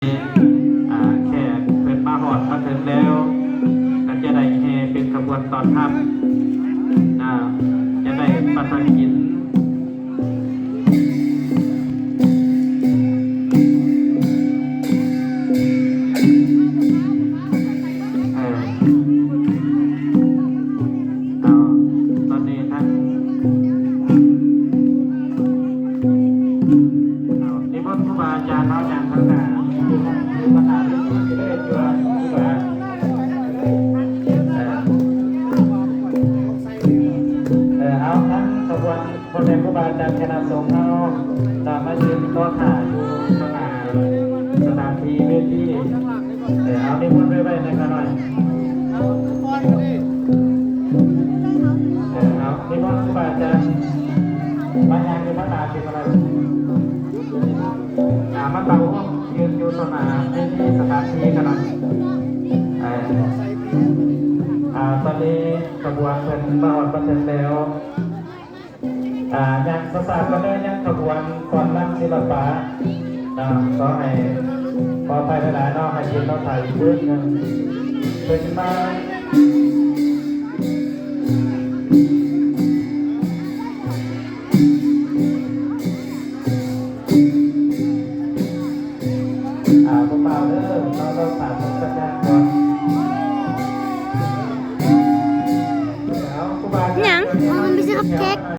แค่เปิดมาหอดมาถึงแล้วก็จะได้แห่เป็นขบวนตอนทัพจะได้ประทังกินตอนนี้ท่านนิพนธ์ครูบาอาจารย์เขาอย่างข้างหน้าประธานจะได้จุฬาครูบาเอาทั้งขบวนคนในครูบาอาจารย์คณะสงฆ์เขามายืนต่อถ่ายอยู่ข้างหน้าสถานที่เวทีเอานิมนต์ไว้นะครับหน่อยเอานิมนต์ครูบาอาจารย์บางอย่างอยู่ข้างหน้าเป็นอะไรมาเตายืนอยู่ตรงหน้าที่สถานที่กันหน่อยตอนนี้ขบวนเป็นมาหอดประเทศแล้วยังภาษาก็ได้ยังขบวนก่อนนั่งศิลปะก็ให้พอไปหลายๆนอกให้ยินเราถ่ายเพื่อนกันเป็นมาพวกเราเด้อเราต้องผ่าน